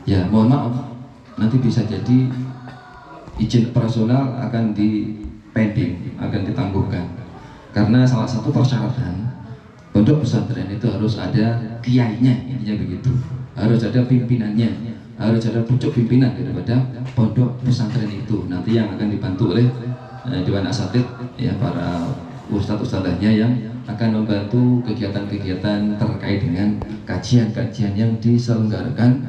Ya, mohon maaf, nanti bisa jadi izin operasional akan pending, akan ditangguhkan. Karena salah satu persyaratan pondok pesantren itu harus ada kiainya, intinya begitu. Harus ada pimpinannya, harus ada pucuk pimpinan daripada pondok pesantren itu. Nanti yang akan dibantu oleh Dewan Asatidz, ya, para ustadz-ustadzahnya yang akan membantu kegiatan-kegiatan terkait dengan kajian-kajian yang diselenggarakan.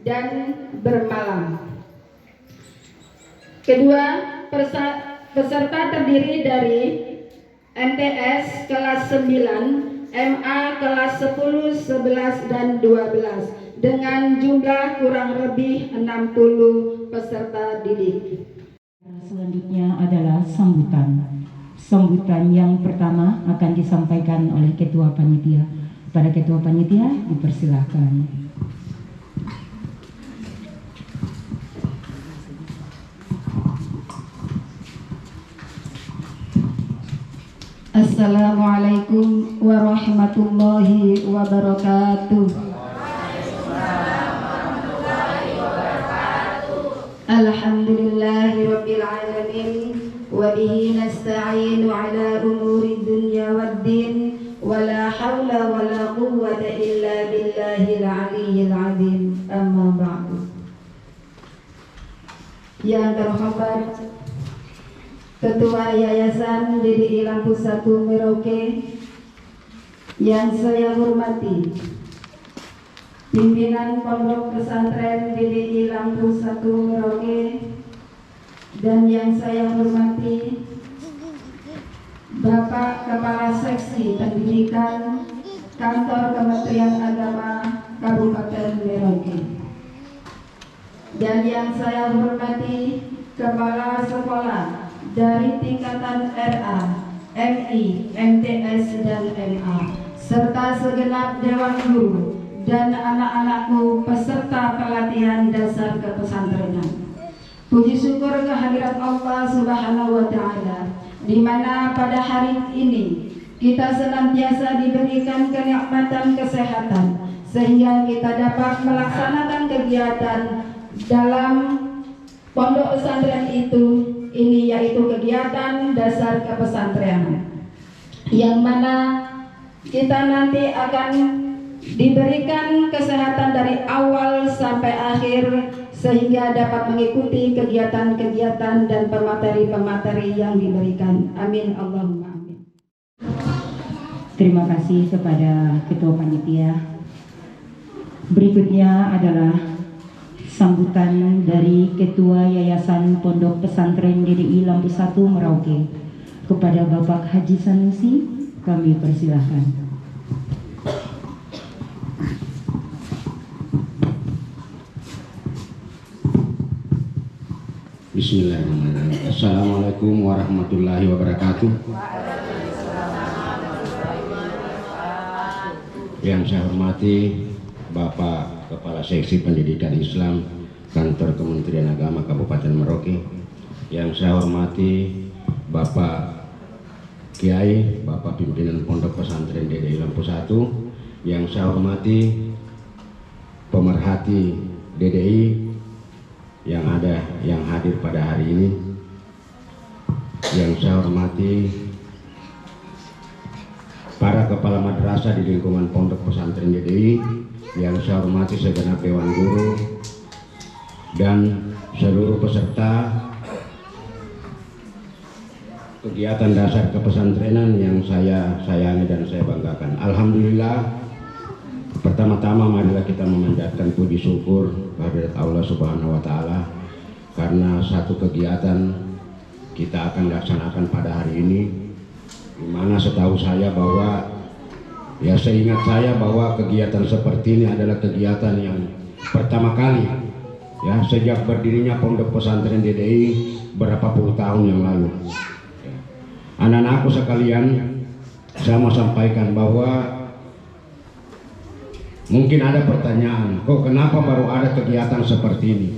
dan bermalam. Kedua, peserta terdiri dari MTS kelas 9, MA kelas 10, 11, dan 12 dengan jumlah kurang lebih 60 peserta didik. Selanjutnya adalah sambutan. Sambutan yang pertama akan disampaikan oleh Ketua Panitia. Pada Ketua Panitia dipersilahkan. Assalamualaikum warahmatullahi wabarakatuh. Alhamdulillahirabbil alamin wa bihi nasta'inu ala umuri dunya waddin wa la haula wa la quwwata illa billahil aliyyil azim. Amma ba'du. Yang terhormat Ketua Yayasan DDI Lampung 1 Merauke, yang saya hormati pimpinan Pondok Pesantren DDI Lampung 1 Merauke, dan yang saya hormati Bapak Kepala Seksi Pendidikan Kantor Kementerian Agama Kabupaten Merauke, dan yang saya hormati Kepala Sekolah dari tingkatan RA, MI, MTS, dan MA, serta segenap Dewan Guru dan anak-anakku peserta pelatihan dasar kepesantrenan. Puji syukur kehadirat Allah Subhanahu wa Ta'ala, di mana pada hari ini kita senantiasa diberikan kenikmatan kesehatan sehingga kita dapat melaksanakan kegiatan dalam pondok pesantren ini yaitu kegiatan dasar kepesantrenan, yang mana kita nanti akan diberikan kesehatan dari awal sampai akhir sehingga dapat mengikuti kegiatan-kegiatan dan pemateri-pemateri yang diberikan. Amin Allahumma amin. Terima kasih kepada Ketua Panitia. Berikutnya adalah sambutan dari Ketua Yayasan Pondok Pesantren DDI Lampung 1 Merauke. Kepada Bapak Haji Sanusi, kami persilahkan. Bismillahirrahmanirrahim. Assalamualaikum warahmatullahi wabarakatuh. Yang saya hormati Bapak Kepala Seksi Pendidikan Islam Kantor Kementerian Agama Kabupaten Merauke. Yang saya hormati Bapak Kiai, Bapak Pimpinan Pondok Pesantren DDI Lampu 1. Yang saya hormati pemerhati DDI yang hadir pada hari ini. Yang saya hormati para kepala madrasah di lingkungan Pondok Pesantren DDI, yang saya hormati segenap dewan guru dan seluruh peserta kegiatan dasar kepesantrenan yang saya sayangi dan saya banggakan. Alhamdulillah, pertama-tama marilah kita memanjatkan puji syukur kehadirat Allah Subhanahu wa taala karena satu kegiatan kita akan laksanakan pada hari ini, di mana setahu saya bahwa seingat saya bahwa kegiatan seperti ini adalah kegiatan yang pertama kali sejak berdirinya Pondok Pesantren DDI berapa puluh tahun yang lalu. Anak-anakku sekalian, saya mau sampaikan bahwa mungkin ada pertanyaan, kok kenapa baru ada kegiatan seperti ini?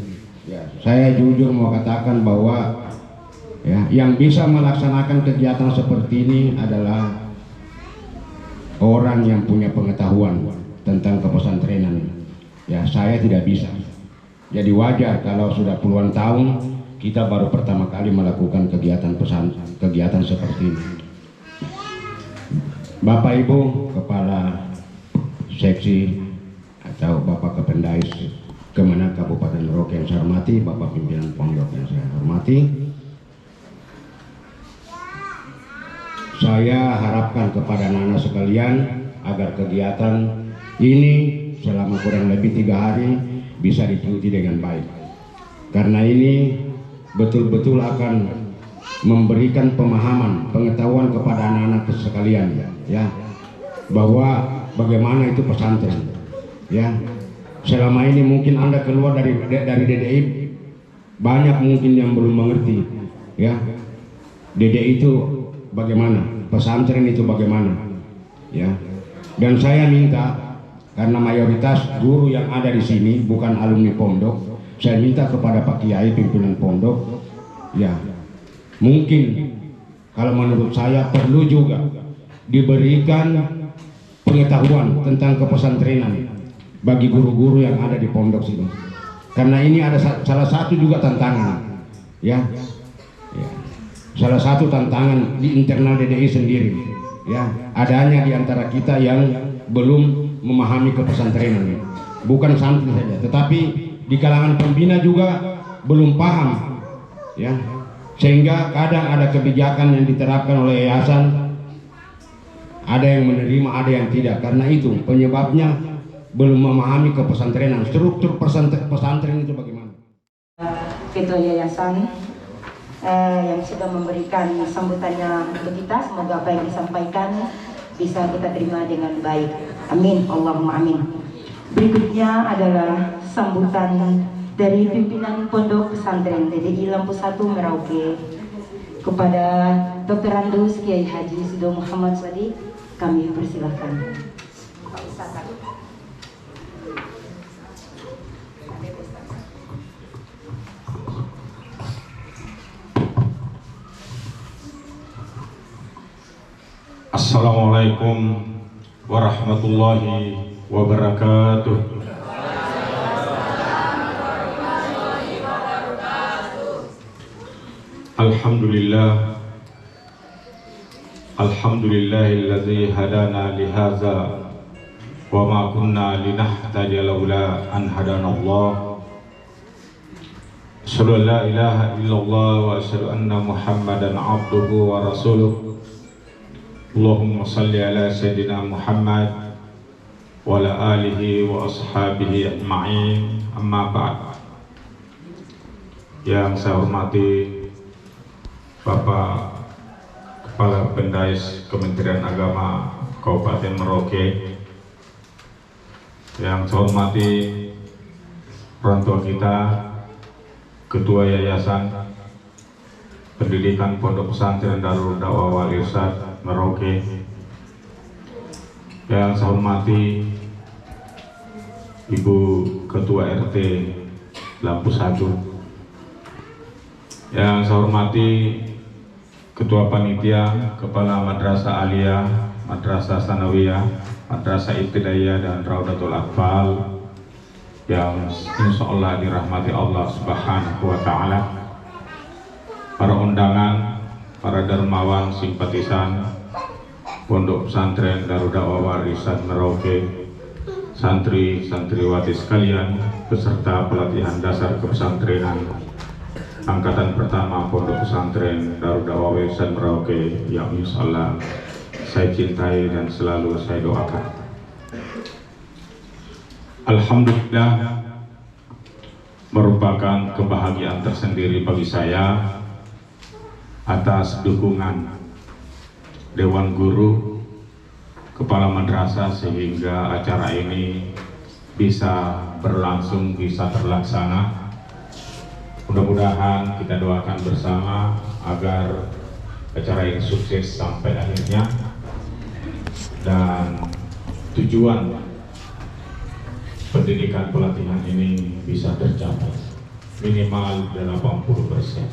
Saya jujur mau katakan bahwa yang bisa melaksanakan kegiatan seperti ini adalah orang yang punya pengetahuan tentang kepesantrenan. Saya tidak bisa. Jadi wajar kalau sudah puluhan tahun kita baru pertama kali melakukan kegiatan seperti ini. Bapak Ibu Kepala Seksi atau Bapak Kependais Kemenak Kabupaten Merauke yang saya hormati, Bapak Pimpinan Pondok yang saya hormati, saya harapkan kepada anak-anak sekalian agar kegiatan ini selama kurang lebih 3 hari bisa diikuti dengan baik, karena ini betul-betul akan memberikan pemahaman, pengetahuan kepada anak-anak sekalian bahwa bagaimana itu pesantren. Selama ini mungkin Anda keluar dari DDI, banyak mungkin yang belum mengerti DDI itu bagaimana, pesantren itu bagaimana. Dan saya minta, karena mayoritas guru yang ada di sini bukan alumni pondok, saya minta kepada Pak Kiai pimpinan pondok, mungkin kalau menurut saya perlu juga diberikan pengetahuan tentang kepesantrenan bagi guru-guru yang ada di pondok sini, karena ini ada salah satu juga tantangan, salah satu tantangan di internal DDI sendiri, adanya di antara kita yang belum memahami kepesantrenan, bukan santri saja, tetapi di kalangan pembina juga belum paham, sehingga kadang ada kebijakan yang diterapkan oleh yayasan, ada yang menerima, ada yang tidak. Karena itu penyebabnya belum memahami kepesantrenan, struktur pesantren itu bagaimana. Ketua Yayasan yang sudah memberikan sambutannya untuk kita, semoga apa yang disampaikan bisa kita terima dengan baik. Amin, Allahumma amin. Berikutnya adalah sambutan dari pimpinan Pondok Pesantren DDI Lampu 1 Merauke kepada Dr. Randus Kiai Haji Sido Muhammad Sadiq. Kami persilahkan. Assalamualaikum warahmatullahi wabarakatuh. Alhamdulillah, alhamdulillahilladzi hadana lihaza wa ma kunna linahtadiya laula an hadanallah. Asyhadu an la ilaha illallah wa asyhadu anna Muhammadan abduhu wa rasuluh. Allahumma salli ala Sayyidina Muhammad wa ala alihi wa ashabihi ajma'in, amma ba'd. Yang saya hormati Bapak Kepala Pendais Kementerian Agama Kabupaten Merauke, yang saya hormati orang tua kita, Ketua Yayasan Pendidikan Pondok Pesantren Darul Dakwah Wal Irsyad Merauke. Yang saya hormati Ibu Ketua RT Lampu 1. Yang saya hormati Ketua Panitia, Kepala Madrasah Aliyah, Madrasah Sanawiyah, Madrasah Ibtidaiyah dan Raudatul Atfal yang insya Allah dirahmati Allah Subhanahu wa Ta'ala. Para undangan, para dermawan, simpatisan Pondok Pesantren Darul Dakwah Wal Irsyad Merauke, santri santriwati sekalian, peserta pelatihan dasar kepesantrenan angkatan pertama Pondok Pesantren Darul Dakwah Wal Irsyad Merauke yang insya Allah saya cintai dan selalu saya doakan. Alhamdulillah, merupakan kebahagiaan tersendiri bagi saya atas dukungan Dewan Guru, Kepala Madrasah, sehingga acara ini bisa berlangsung, bisa terlaksana. Mudah-mudahan kita doakan bersama agar acara ini sukses sampai akhirnya dan tujuan pendidikan pelatihan ini bisa tercapai minimal 80%.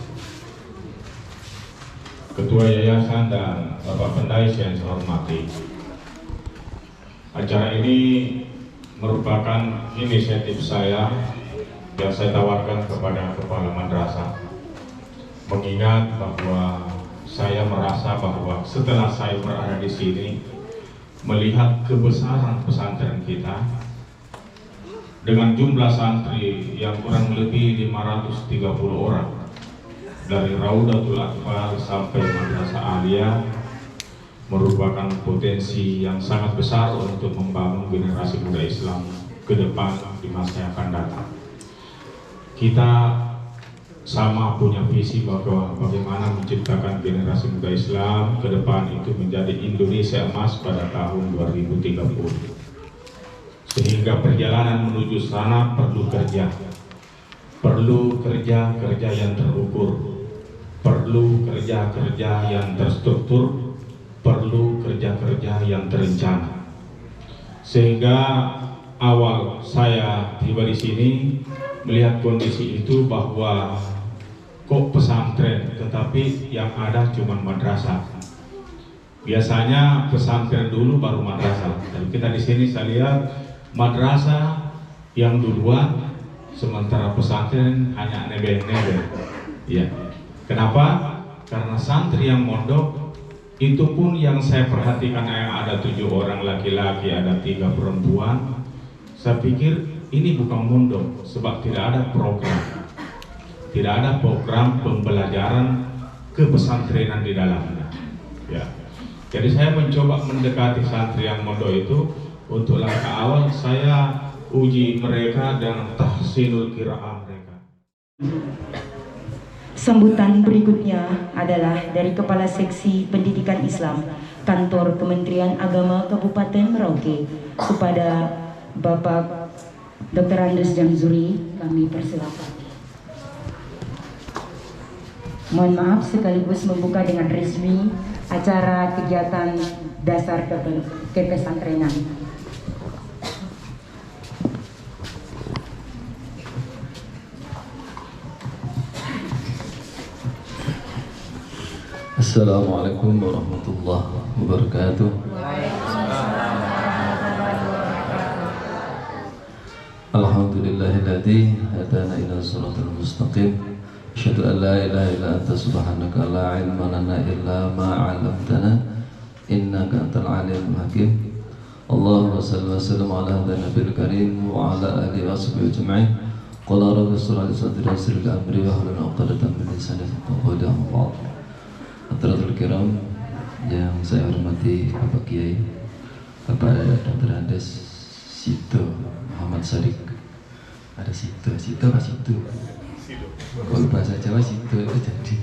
Ketua Yayasan dan Bapak Pendais yang saya hormati, acara ini merupakan inisiatif saya yang saya tawarkan kepada Kepala Madrasah, mengingat bahwa saya merasa bahwa setelah saya berada di sini, melihat kebesaran pesantren kita dengan jumlah santri yang kurang lebih 530 orang, dari Raudatul Atfal sampai Madrasah Aliyah, merupakan potensi yang sangat besar untuk membangun generasi muda Islam ke depan di masa yang akan datang. Kita sama punya visi bahwa bagaimana menciptakan generasi muda Islam ke depan itu menjadi Indonesia emas pada tahun 2030. Sehingga perjalanan menuju sana perlu kerja yang terukur, perlu kerja yang terstruktur, perlu kerja yang terencana. Sehingga awal saya tiba di sini melihat kondisi itu bahwa kok pesantren, tetapi yang ada cuma madrasah. Biasanya pesantren dulu baru madrasah. Dan kita di sini saya lihat madrasah yang duluan, sementara pesantren hanya nebe-nebe. Ya. Kenapa? Karena santri yang mondok itu pun yang saya perhatikan yang ada 7 orang laki-laki, ada 3 perempuan. Saya pikir ini bukan mondok, sebab tidak ada program pembelajaran kepesantrenan di dalamnya. Ya. Jadi saya mencoba mendekati santri yang mondok itu. Untuk langkah awal saya uji mereka dengan tahsinul qiraah mereka. Sambutan berikutnya adalah dari Kepala Seksi Pendidikan Islam Kantor Kementerian Agama Kabupaten Merauke kepada Bapak Dr. Andes Jamzuri, kami persilakan. Mohon maaf, sekaligus membuka dengan resmi acara kegiatan dasar kepesantrenan. Assalamualaikum warahmatullahi wabarakatuh. Alhamdulillahilladzi hadana ila shiratal mustaqim. Asyhadu an la ilaha illa anta subhanaka la ilma lana illa ma 'allamtana innaka antal alimul hakim. Allahumma shalli wa sallim ala nabiyil karim wa ala alihi wa sahbihi ajma'in. Qala rabbi shrah li sadri wa yassir li amri wa hlul 'uqdatam min lisani yafqahu qawli. Hadirin kiram yang saya hormati Bapak Kiai, Bapak Dr. Andes Sito Muhammad Sadiq. Ada Sito apa Sito? Kalau bahasa Jawa Sito itu jadi.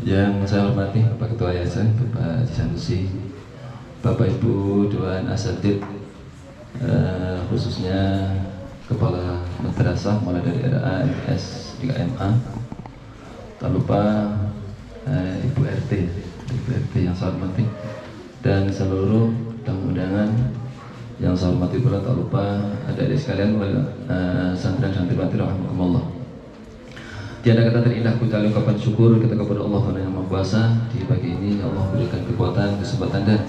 Yang saya hormati Bapak Ketua Yayasan, Bapak Sanusi, Bapak Ibu Dewan Asatid, khususnya Kepala Madrasah mulai dari RA, MS, di KMA. Tak lupa Ibu RT yang saya hormati, dan seluruh tamu undangan yang saya hormati pula. Tak lupa adik-adik sekalian, santri dan santriwati rahimakumullah. Tiada kata terindah kecuali ungkapan syukur kita kepada Allah yang Maha Kuasa. Di pagi ini Allah berikan kekuatan, kesempatan dan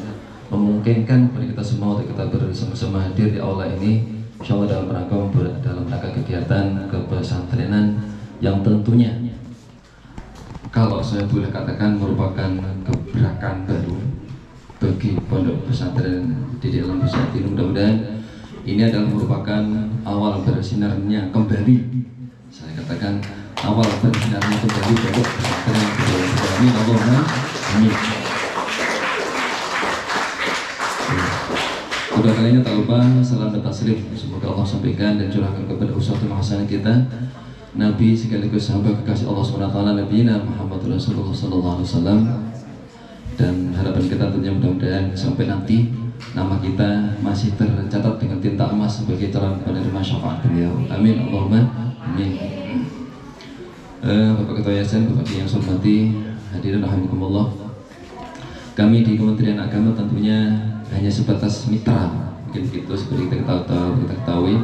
memungkinkan kepada kita semua untuk kita bersama-sama hadir di aula ini, insyaallah dalam rangka kegiatan kepesantrenan yang tentunya kalau saya boleh katakan merupakan gebrakan baru bagi pondok pesantren di dalam Busati. Mudah-mudahan ini adalah merupakan awal bersinarnya kembali, saya katakan awal bersinarnya kembali pondok pesantren di dalam Busati. Amin, Allahumma amin. Kedua kalinya tak lupa salam dan taslim semoga Allah sampaikan dan curahkan kepada uswatul hasanah kita, Nabi sekaligus sahabat kekasih Allah SWT, Nabi Muhammad Rasulullah SAW. Dan harapan kita tentunya mudah-mudahan sampai nanti nama kita masih tercatat dengan tinta emas sebagai calon penerima syafaat beliau. Amin, Allahumma amin. Bapak Ketua Yayasan, Bapak yang saya hormati, hadirin rahimakumullah. Kami di Kementerian Agama tentunya hanya sebatas mitra, mungkin begitu seperti kita ketahui.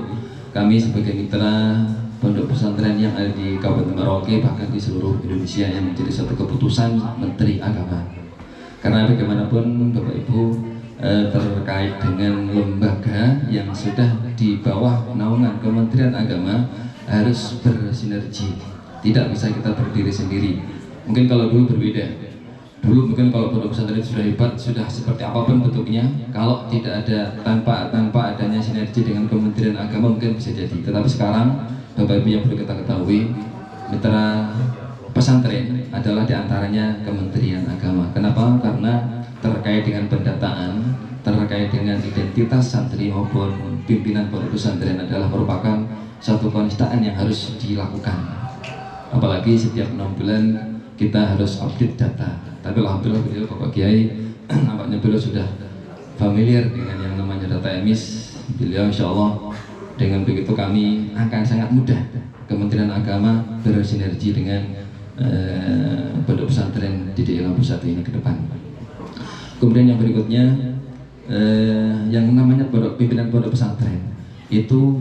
Kami sebagai mitra pondok pesantren yang ada di Kabupaten Merauke, bahkan di seluruh Indonesia, yang menjadi satu keputusan Menteri Agama. Karena bagaimanapun Bapak Ibu terkait dengan lembaga yang sudah di bawah naungan Kementerian Agama harus bersinergi, tidak bisa kita berdiri sendiri. Mungkin kalau dulu berbeda, dulu mungkin kalau pondok pesantren sudah hebat, sudah seperti apapun bentuknya, kalau tidak ada tanpa adanya sinergi dengan Kementerian Agama mungkin bisa jadi. Tetapi sekarang Bapak Ibu yang perlu kita ketahui, mitra pesantren adalah diantaranya Kementerian Agama. Kenapa? Karena terkait dengan pendataan, terkait dengan identitas santri maupun pimpinan pondok pesantren adalah merupakan satu keniscayaan yang harus dilakukan. Apalagi setiap 6 bulan kita harus update data. Tapi alhamdulillah beliau Bapak Kiai nampaknya beliau sudah familiar dengan yang namanya data emis. Beliau insya Allah dengan begitu kami akan sangat mudah Kementerian Agama bersinergi dengan pondok pesantren di daerah pusat ini ke depan. Kemudian yang berikutnya yang namanya pimpinan pondok pesantren itu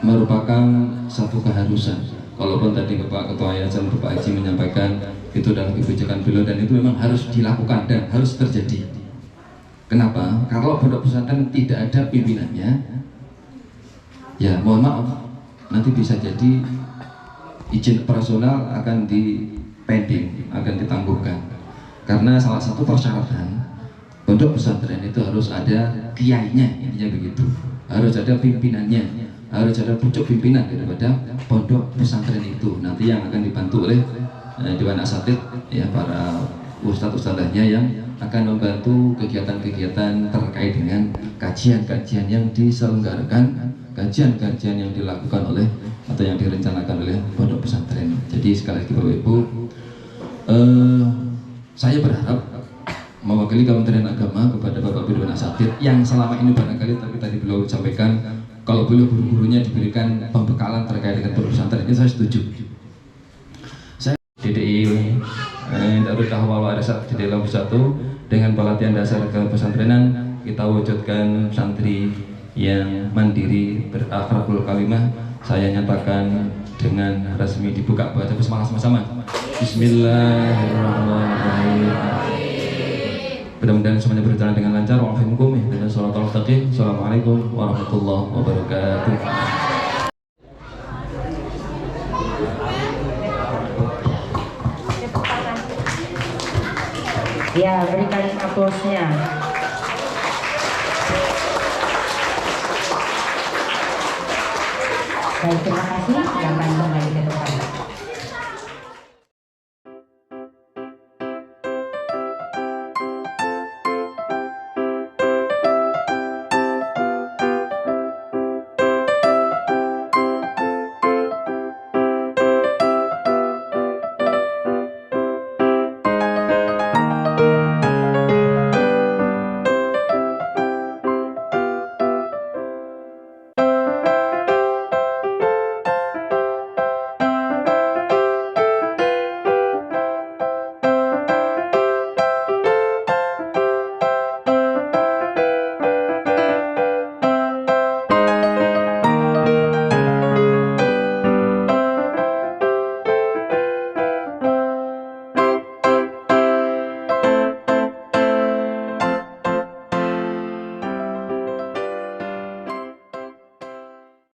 merupakan satu keharusan. Kalaupun tadi Bapak Ketua Yayasan Bapak Haji menyampaikan itu adalah kebijakan beliau dan itu memang harus dilakukan dan harus terjadi. Kenapa? Kalau pondok pesantren tidak ada pimpinannya, ya mohon maaf, nanti bisa jadi izin operasional akan dipending, akan ditangguhkan. Karena salah satu persyaratan pondok pesantren itu harus ada kiainya, intinya begitu. Harus ada pimpinannya, harus ada pucuk pimpinan daripada pondok pesantren itu. Nanti yang akan dibantu oleh Dewan Asatid, ya, para ustadz-ustadzahnya yang akan membantu kegiatan-kegiatan terkait dengan kajian-kajian yang diselenggarakan, kajian-kajian yang dilakukan oleh atau yang direncanakan oleh pondok pesantren. Jadi sekali lagi Bapak Ibu, saya berharap mewakili Kementerian Agama kepada Bapak Dewan Asatid yang selama ini barangkali tapi tadi beliau sampaikan kalau beliau guru-gurunya diberikan pembekalan terkait dengan pondok pesantren, ini saya setuju. Saya DDI Darul Da'wah Wal Irsyad di dalam satu dengan pelatihan dasar kepesantrenan kita wujudkan santri yang mandiri berakhlakul kalimah. Saya nyatakan dengan resmi dibuka. Baca bismillah sama-sama. Bismillahirrahmanirrahim. Mudah-mudahan semuanya berjalan dengan lancar. Wa'afimukum dan sholatul mustaqim. Assalamualaikum warahmatullahi wabarakatuh. Ya, berikan aplausnya. Baik, terima kasih. Silakan kembali ke tempat.